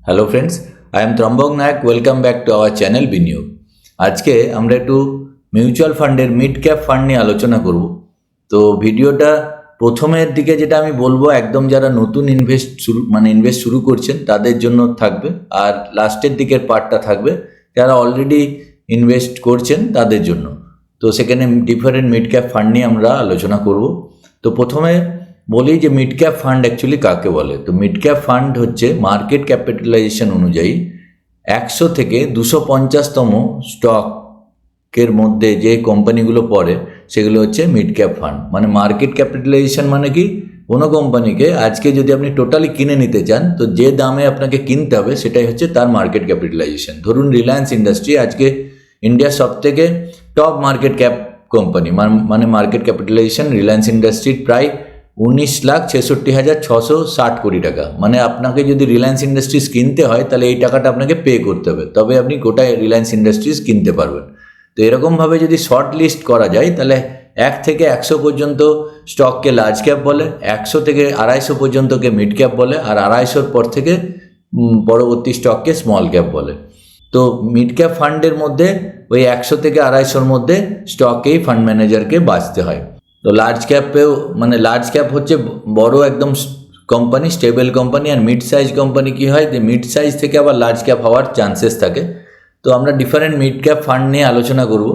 Hello friends, I am Trambak Nayak. Welcome back to our channel Biniyog. আজকে আমরা একটু মিউচুয়াল ফান্ডের মিড ক্যাপ ফান্ড নিয়ে আলোচনা করব। তো ভিডিওটা প্রথমের দিকে যেটা আমি বলবো, একদম যারা নতুন ইনভেস্ট শুরু করছেন তাদের জন্য থাকবে, আর লাস্টের দিকের পার্টটা থাকবে যারা অলরেডি ইনভেস্ট করছেন তাদের জন্য। তো সেখানে ডিফারেন্ট মিড ক্যাপ ফান্ড নিয়ে আমরা আলোচনা করব। তো প্রথমে বলি যে মিড ক্যাপ ফান্ড অ্যাকচুয়ালি কাকে বলে। তো মিড ক্যাপ ফান্ড হচ্ছে মার্কেট ক্যাপিটালাইজেশন অনুযায়ী 100 থেকে 250তম স্টকের মধ্যে যে কোম্পানিগুলো পড়ে সেগুলো হচ্ছে মিড ক্যাপ ফান্ড। মানে মার্কেট ক্যাপিটালাইজেশন মানে কি, কোনো কোম্পানিকে আজকে যদি আপনি টোটালি কিনে নিতে চান তো যে দামে আপনাকে কিনতে হবে সেটাই হচ্ছে তার মার্কেট ক্যাপিটালাইজেশন। ধরুন রিলায়েন্স ইন্ডাস্ট্রি আজকে ইন্ডিয়ার সব থেকে টপ মার্কেট ক্যাপ কোম্পানি, মানে মার্কেট ক্যাপিটালাইজেশন রিলায়েন্স ইন্ডাস্ট্রির প্রায় 19,66,660 কোটি টাকা। মানে আপনাকে যদি রিলায়েন্স ইন্ডাস্ট্রিজ কিনতে হয় তাহলে এই টাকাটা আপনাকে পে করতে হবে, তবে আপনি গোটা রিলায়েন্স ইন্ডাস্ট্রিজ কিনতে পারবেন। তো এরকমভাবে যদি শর্ট লিস্ট করা যায় তাহলে 1 থেকে 100 পর্যন্ত স্টককে লার্জ ক্যাপ বলে, 100 থেকে 250 পর্যন্তকে মিড ক্যাপ বলে, আর 250 পর থেকে পরবর্তী স্টককে স্মল ক্যাপ বলে। তো মিড ক্যাপ ফান্ডের মধ্যে ওই 100 থেকে 250-র মধ্যে স্টকেই ফান্ড ম্যানেজারকে বাঁচতে হয়। তো লার্জ ক্যাপেও লার্জ ক্যাপ হচ্ছে বড় একদম কোম্পানি, স্টেবল কোম্পানি। আর মিড সাইজ কোম্পানি কী হয়, যে মিড সাইজ থেকে আবার লার্জ ক্যাপ হওয়ার চান্সেস থাকে। তো আমরা ডিফারেন্ট মিড ক্যাপ ফান্ড নিয়ে আলোচনা করব।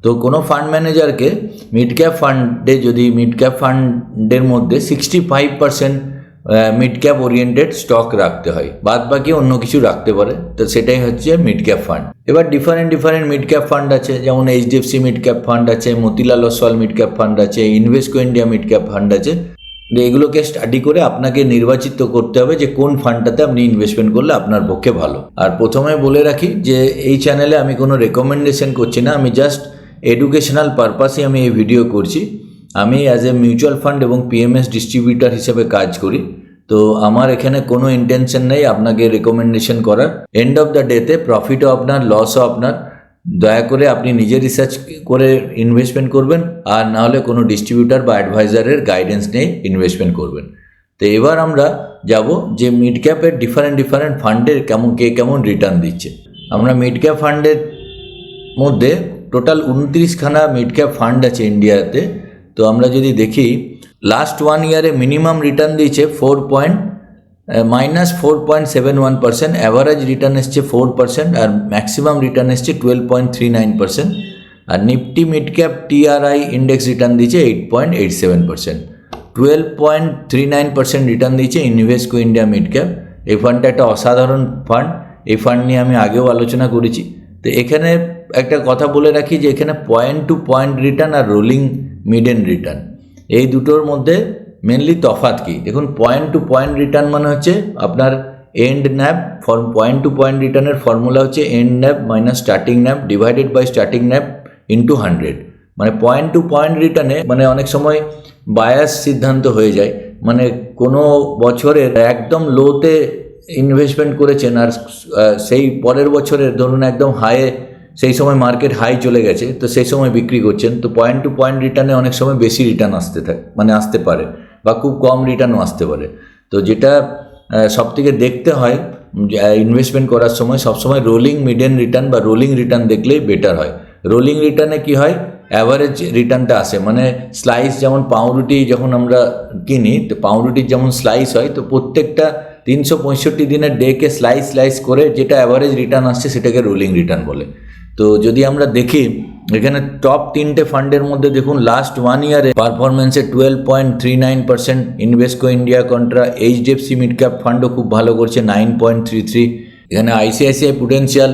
তো কোনো ফান্ড ম্যানেজারকে মিড ক্যাপ ফান্ডে যদি মিড ক্যাপ ফান্ডের মধ্যে 65% মিড ক্যাপ ওরিয়েন্টেড স্টক রাখতে হয়, বাদ বাকি অন্য কিছু রাখতে পারে। তো সেটাই হচ্ছে মিড ক্যাপ ফান্ড। এবার ডিফারেন্ট মিড ক্যাপ ফান্ড আছে, যেমন এইচডিএফসি মিড ক্যাপ ফান্ড আছে, Motilal Oswal mid cap fund আছে, ইনভেস্টকো ইন্ডিয়া মিড ক্যাপ ফান্ড আছে। এগুলোকে স্টাডি করে আপনাকে নির্বাচিত করতে হবে যে কোন ফান্ডটাতে আপনি ইনভেস্টমেন্ট করলে আপনার পক্ষে ভালো। আর প্রথমে বলে রাখি যে এই চ্যানেলে আমি কোনো রেকমেন্ডেশন করছি না, আমি জাস্ট এডুকেশনাল পারপাসে আমি এই ভিডিও করছি। আমি অ্যাজ এ মিউচুয়াল ফান্ড এবং পিএমএস ডিস্ট্রিবিউটার হিসেবে কাজ করি। তো আমার এখানে কোনো ইন্টেনশন নেই আপনাকে রেকমেন্ডেশন করার। এন্ড অফ দ্য ডেতে প্রফিটও আপনার, লসও আপনার। দয়া করে আপনি নিজে রিসার্চ করে ইনভেস্টমেন্ট করবেন, আর না হলে কোনো ডিস্ট্রিবিউটার বা অ্যাডভাইজারের গাইডেন্স নিয়ে ইনভেস্টমেন্ট করবেন। তো এবার আমরা যাব যে মিড ক্যাপের ডিফারেন্ট ফান্ডের কেমন রিটার্ন দিচ্ছে। আমরা মিড ক্যাপ ফান্ডের মধ্যে টোটাল 29খানা মিড ক্যাপ ফান্ড আছে ইন্ডিয়াতে। তো আমরা যদি দেখি লাস্ট 1 ইয়ারে মিনিমাম রিটার্ন দিয়েছে -4.71%, অ্যাভারেজ রিটার্ন এসছে 4%, আর ম্যাক্সিমাম রিটার্ন এসছে 12.39%। আর Nifty mid cap TRI index return দিয়েছে 8.87%। 12.39% রিটার্ন দিয়েছে ইনভেস্টকো ইন্ডিয়া মিড ক্যাপ। এই ফান্ডটা একটা অসাধারণ ফান্ড, এই ফান্ড নিয়ে আমি আগেও আলোচনা করেছি। তো এখানে একটা কথা বলে রাখি যে এখানে point to point return R rolling maiden return, এই দুটোর মধ্যে মেনলি তফাৎ কি দেখুন। পয়েন্ট টু পয়েন্ট রিটার্ন মানে হচ্ছে আপনার end NAV, point to point রিটার্নের ফর্মুলা হচ্ছে end NAV minus starting NAV divided by starting NAV into 100। মানে পয়েন্ট টু পয়েন্ট রিটার্নে অনেক সময় বায়াস সিদ্ধান্ত হয়ে যায়। মানে কোনো বছরের একদম লোতে ইনভেস্টমেন্ট করেছেন আর সেই পরের বছরের ধরুন একদম হাইয়ে, সেই সময় মার্কেট হাই চলে গেছে, তো সেই সময় বিক্রি করছেন। তো পয়েন্ট টু পয়েন্ট রিটার্নে অনেক সময় বেশি রিটার্ন আসতে পারে বা খুব কম রিটার্নও আসতে পারে। তো যেটা সবথেকে দেখতে হয় ইনভেস্টমেন্ট করার সময়, সবসময় রোলিং মিডেন রিটার্ন বা রোলিং রিটার্ন দেখলেই বেটার হয়। রোলিং রিটার্নে কি হয়, অ্যাভারেজ রিটার্নটা আসে। মানে স্লাইস, যেমন পাউরুটি যখন আমরা কিনি তো পাউরুটির যেমন স্লাইস হয়, তো প্রত্যেকটা 365 দিনের ডেকে স্লাইস করে যেটা অ্যাভারেজ রিটার্ন আসছে সেটাকে রোলিং রিটার্ন বলে। তো যদি আমরা দেখি এখানে টপ 3টে ফান্ডের মধ্যে দেখুন লাস্ট 1 ইয়ারে পারফরমেন্সে 12.39%, Invesco India Contra HDFC mid cap ফান্ডও খুব ভালো করছে 9.33। এখানে ICICI Prudential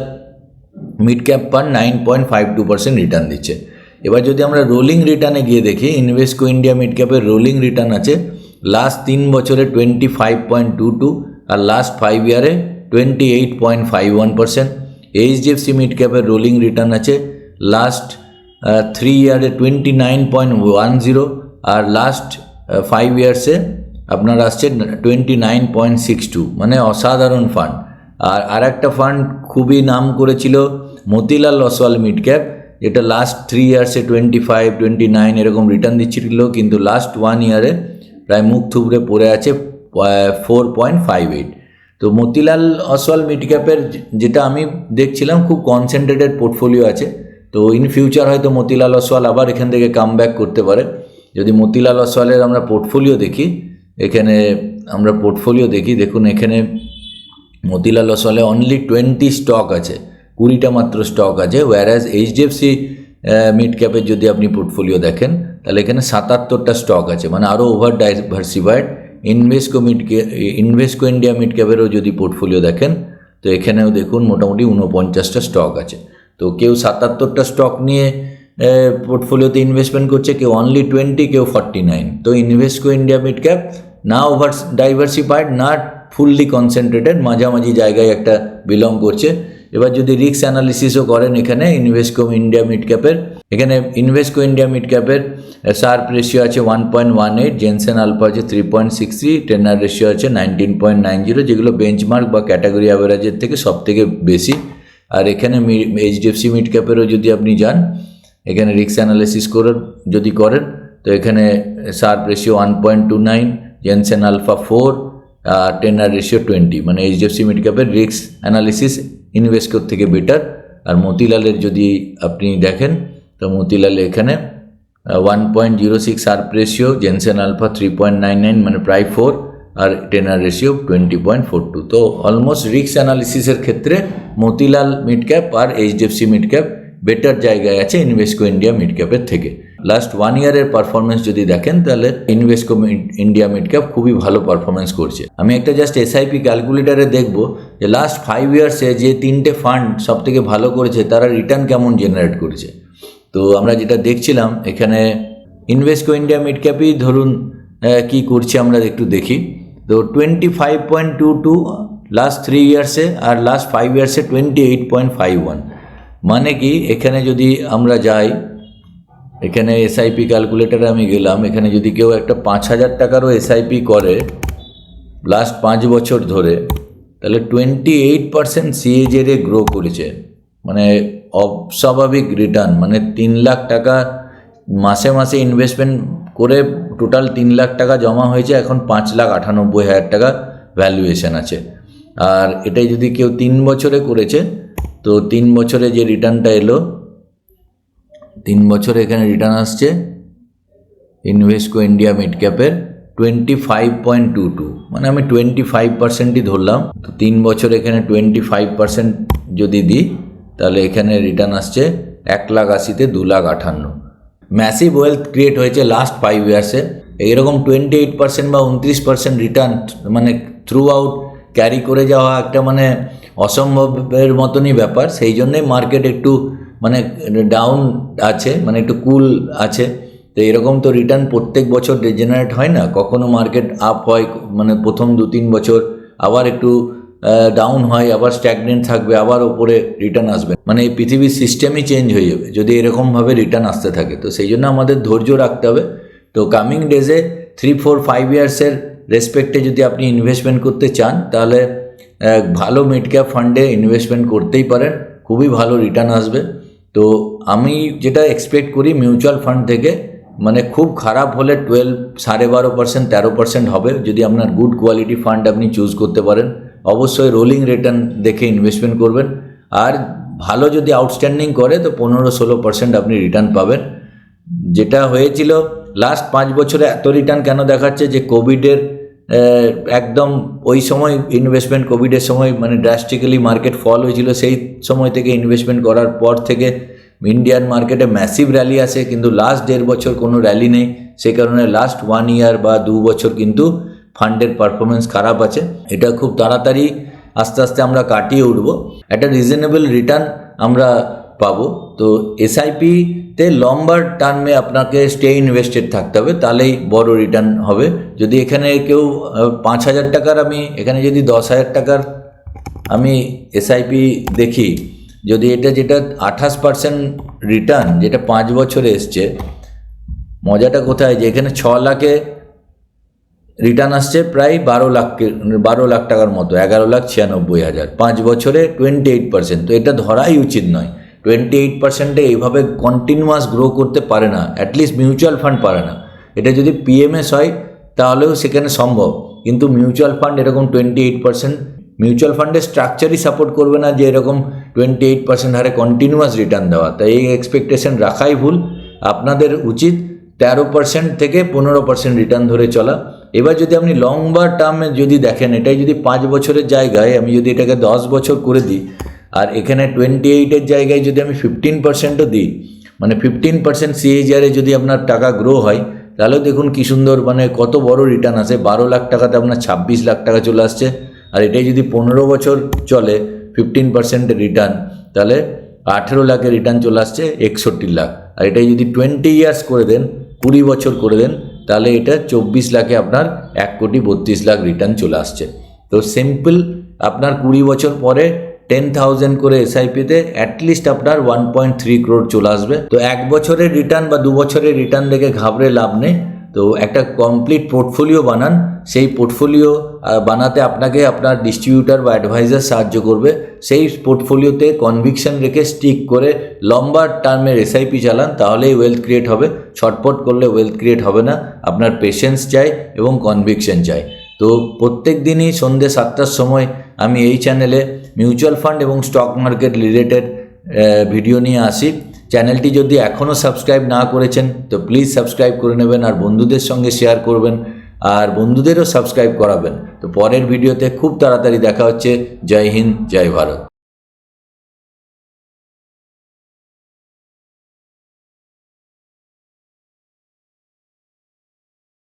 mid cap fund 9.52% return দিচ্ছে। এবার যদি আমরা রোলিং রিটার্নে গিয়ে দেখি, ইনভেস্টকো ইন্ডিয়া মিড ক্যাপের রোলিং রিটার্ন আছে লাস্ট 3 বছরে 25.22, আর লাস্ট 5 ইয়ারে 28.51%। এইচডিএফসি মিড ক্যাপের রোলিং রিটার্ন আছে লাস্ট 3 ইয়ারে 29.10, আর লাস্ট 5 ইয়ার্সে আপনার আসছে 29.62। মানে অসাধারণ ফান্ড। আর একটা ফান্ড খুবই নাম করেছিল মতিলাল ওসওয়াল মিড ক্যাপ, যেটা লাস্ট 3 ইয়ার্সে 25, 29 এরকম রিটার্ন দিচ্ছিল, কিন্তু লাস্ট 1 ইয়ারে প্রায় মুখ থুবড়ে পড়ে আছে 4.58। তো মতিলাল অসওয়াল মিড ক্যাপের যেটা আমি দেখছিলাম খুব কনসেন্ট্রেটেড পোর্টফোলিও আছে। তো ইন ফিউচার হয়তো মতিলাল অসওয়াল আবার এখান থেকে কাম ব্যাক করতে পারে। যদি মতিলাল অসওয়ালের আমরা পোর্টফোলিও দেখি, এখানে আমরা পোর্টফোলিও দেখি, দেখুন এখানে মতিলাল অসওয়ালে অনলি 20 স্টক আছে, 20টা মাত্র স্টক আছে। ওয়ারাজ এইচডিএফসি মিড ক্যাপের যদি আপনি পোর্টফোলিও দেখেন তাহলে এখানে 77টা স্টক আছে, মানে আরও over diversified. Invesco India mid ক্যাপেরও যদি পোর্টফোলিও দেখেন তো এখানেও দেখুন মোটামুটি 49টা স্টক আছে। তো কেউ 77টা স্টক নিয়ে পোর্টফোলিওতে ইনভেস্টমেন্ট করছে, কেউ অনলি 20, কেউ 49। তো ইনভেস্কো ইন্ডিয়া মিড ক্যাপ না ওভার ডাইভার্সিফাইড, না ফুললি কনসেন্ট্রেটেড, মাঝামাঝি জায়গায় একটা বিলং করছে। এবার যদি রিস্ক অ্যানালিসিসও করেন এখানে ইনভেস্কো ইন্ডিয়া মিড ক্যাপের, এখানে ইনভেস্কো ইন্ডিয়া মিড ক্যাপের শার্প রেশিও আছে 1.18, জেনসেন আলফা আছে 3.63, টেনার রেশিও আছে 19.90, যেগুলো বেঞ্চমার্ক বা ক্যাটাগরি অ্যাভারেজের থেকে সব থেকে বেশি। আর এখানে এইচডিএফসি মিড ক্যাপেরও যদি আপনি যান, এখানে রিস্ক অ্যানালিসিস যদি করেন তো এখানে শার্প রেশিও 1.29, জেনসেন আলফা 4, আর টেনার রেশিও 20, মানে এইচডিএফসি মিড ক্যাপের রিস্ক অ্যানালিসিস ইনভেস্কোর থেকে বেটার। আর মতিলালের যদি আপনি দেখেন তো মতিলালে এখানে 1.06 শার্প রেশিও, জেনসেন আলফা 3.99, মানে প্রায় 4, আর টেনার রেশিও 20.42। তো অলমোস্ট রিস্ক অ্যানালিসিসের ক্ষেত্রে মতিলাল মিড ক্যাপ আর এইচডিএফসি মিড ক্যাপ বেটার জায়গায় আছে ইনভেস্কো ইন্ডিয়া মিড ক্যাপের থেকে। লাস্ট 1 ইয়ারের পারফরমেন্স যদি দেখেন তাহলে ইনভেস্কো ইন্ডিয়া মিড ক্যাপ খুবই ভালো পারফরমেন্স করছে। আমি একটা জাস্ট এসআইপি ক্যালকুলেটারে দেখব যে লাস্ট 5 ইয়ার্সে যে 3টে ফান্ড সব থেকে ভালো করেছে তারা রিটার্ন কেমন জেনারেট করেছে। তো আমরা যেটা দেখছিলাম এখানে ইনভেস্কো ইন্ডিয়া মিড ক্যাপই ধরুন কী করছে আমরা একটু দেখি। তো 25.22 লাস্ট 3 ইয়ার্সে, আর লাস্ট 5 ইয়ার্সে 28.51। মানে কি এখানে যদি আমরা যাই, এখানে এসআইপি ক্যালকুলেটারে আমি গেলাম, এখানে যদি কেউ একটা 5,000 টাকারও এসআইপি করে লাস্ট 5 বছর ধরে, তাহলে 28% সিএজেরে গ্রো করেছে, মানে অস্বাভাবিক রিটার্ন। মানে 3 লাখ টাকা মাসে মাসে ইনভেস্টমেন্ট করে টোটাল 3 লাখ টাকা জমা হয়েছে, এখন 5,98,000 টাকা ভ্যালুয়েশন আছে। আর এটাই যদি কেউ 3 বছরে করেছে তো 3 বছরে যে রিটার্নটা এলো, 3 বছরে এখানে রিটার্ন আসছে ইনভেস্কো ইন্ডিয়া মিড ক্যাপের 25.22, মানে আমি 25%ই ধরলাম। তো 3 বছর এখানে 25% যদি দিই তাহলে এখানে রিটার্ন আসছে 1,80,000-তে 2,58,000। ম্যাসিভ ওয়েলথ ক্রিয়েট হয়েছে লাস্ট 5 ইয়ার্সে। এইরকম 28% বা 29% রিটার্ন মানে থ্রু আউট ক্যারি করে যাওয়া একটা মানে অসম্ভবের মতনই ব্যাপার। সেই জন্যই মার্কেট একটু মানে ডাউন আছে, মানে একটু কুল আছে। তো এরকম তো রিটার্ন প্রত্যেক বছর জেনারেট হয় না, কখনো মার্কেট আপ হয়, মানে প্রথম 2-3 বছর, আবার একটু ডাউন হয়, আবার স্ট্যাগনেন্ট থাকবে, আবার ওপরে রিটার্ন আসবে। মানে এই পৃথিবীর সিস্টেমই চেঞ্জ হয়ে যাবে যদি এরকমভাবে রিটার্ন আসতে থাকে। তো সেই জন্য আমাদের ধৈর্য রাখতে হবে। তো কামিং ডেজে 3-4-5 ইয়ার্সের রেসপেক্টে যদি আপনি ইনভেস্টমেন্ট করতে চান তাহলে ভালো মিড ক্যাপ ফান্ডে ইনভেস্টমেন্ট করতেই পারেন, খুবই ভালো রিটার্ন আসবে। তো আমি যেটা এক্সপেক্ট করি মিউচুয়াল ফান্ড থেকে, মানে খুব খারাপ হলে 12.5%, 13% হবে যদি আপনার গুড কোয়ালিটি ফান্ড আপনি চুজ করতে পারেন। অবশ্যই রোলিং রিটার্ন দেখে ইনভেস্টমেন্ট করবেন, আর ভালো যদি আউটস্ট্যান্ডিং করে তো 15-16% আপনি রিটার্ন পাবেন। যেটা হয়েছিল লাস্ট 5 বছরে এত রিটার্ন কেন দেখাচ্ছে, যে কোভিডের একদম ওই সময় ইনভেস্টমেন্ট, কোভিডের সময় মানে ড্রাস্টিক্যালি মার্কেট ফল হয়েছিল, সেই সময় থেকে ইনভেস্টমেন্ট করার পর থেকে ইন্ডিয়ান মার্কেটে ম্যাসিভ র্যালি আসে, কিন্তু লাস্ট 1.5 বছর কোনো র্যালি নেই। সেই কারণে লাস্ট 1 ইয়ার বা 2 বছর কিন্তু ফান্ডের পারফরমেন্স খারাপ আছে। এটা খুব তাড়াতাড়ি আস্তে আস্তে আমরা কাটিয়ে উঠবো, একটা রিজনেবল রিটার্ন আমরা পাবো। তো এসআইপিতে লম্বা টার্মে আপনাকে স্টে ইনভেস্টেড থাকতে হবে, তাহলেই বড় রিটার্ন হবে। যদি এখানে কেউ 5,000 টাকার, আমি এখানে যদি 10,000 টাকার আমি এসআইপি দেখি, যদি এটা যেটা 28% রিটার্ন যেটা 5 বছরে এসছে, মজাটা কোথায় যে এখানে 6 লাখে রিটার্ন আসছে প্রায় 12 লাখ টাকার মতো, 11,96,000, 5 বছরে 28%। তো এটা ধরাই উচিত নয়। 28%-এ এইভাবে কন্টিনিউয়াস গ্রো করতে পারে না, অ্যাটলিস্ট মিউচুয়াল ফান্ড পারে না। এটা যদি পিএমএস হয় তাহলেও সেখানে সম্ভব, কিন্তু মিউচুয়াল ফান্ড এরকম 28% মিউচুয়াল ফান্ডের স্ট্রাকচারই সাপোর্ট করবে না যে এরকম 28% হারে কন্টিনিউয়াস রিটার্ন দেওয়া, তাই এই এক্সপেকটেশন রাখাই ভুল। আপনাদের উচিত 13% থেকে 15% রিটার্ন ধরে চলা। এবার যদি আপনি লম্বা টার্মে যদি দেখেন, এটাই যদি 5 বছরের জায়গায় আমি যদি এটাকে 10 বছর করে দিই, আর এখানে 28-এর জায়গায় যদি আমি 15%ও দিই, মানে 15% CAGR-এ যদি আপনার টাকা গ্রো হয়, তাহলে দেখুন কি সুন্দর, মানে কত বড় রিটার্ন আসে। 12 লাখ টাকাতে আপনার 26 লাখ টাকা চলে আসছে। আর এটাই যদি 15 বছর চলে 15% রিটার্ন, তাহলে 18 লাখের রিটার্ন চলে আসছে 61 লাখ। আর এটাই যদি 20 ইয়ার্স করে দেন, 20 বছর করে দেন, তাহলে এটা 24 লাখে আপনার 1,32,00,000 রিটার্ন চলে আসছে। তো সিম্পল, আপনার 20 বছর পরে 10,000 করে SIP-তে অ্যাটলিস্ট আপনার 1.3 crore চলে আসবে। তো 1 বছরের রিটার্ন বা 2 বছরের রিটার্ন দেখে ঘাবড়ে লাভ নেই। তো একটা কমপ্লিট পোর্টফোলিও বানান। সেই পোর্টফোলিও বানাতে আপনাকে আপনার ডিস্ট্রিবিউটার বা অ্যাডভাইজার সাহায্য করবে। সেই পোর্টফোলিওতে কনভিকশন রেখে স্টিক করে লম্বা টার্মের SIP চালান, তাহলেই ওয়েলথ ক্রিয়েট হবে। ছটপট করলে ওয়েলথ ক্রিয়েট হবে না। আপনার পেশেন্স চাই এবং কনভিকশন চাই। তো প্রত্যেক দিনই সন্ধ্যে 7টার সময় আমি এই চ্যানেলে মিউচুয়াল ফান্ড এবং স্টক মার্কেট রিলেটেড ভিডিও নিয়ে আসি। চ্যানেলটি যদি এখনও সাবস্ক্রাইব না করেছেন তো প্লিজ সাবস্ক্রাইব করে নেবেন, আর বন্ধুদের সঙ্গে শেয়ার করবেন, আর বন্ধুদেরও সাবস্ক্রাইব করাবেন। তো পরের ভিডিওতে খুব তাড়াতাড়ি দেখা হচ্ছে। জয় হিন্দ, জয় ভারত।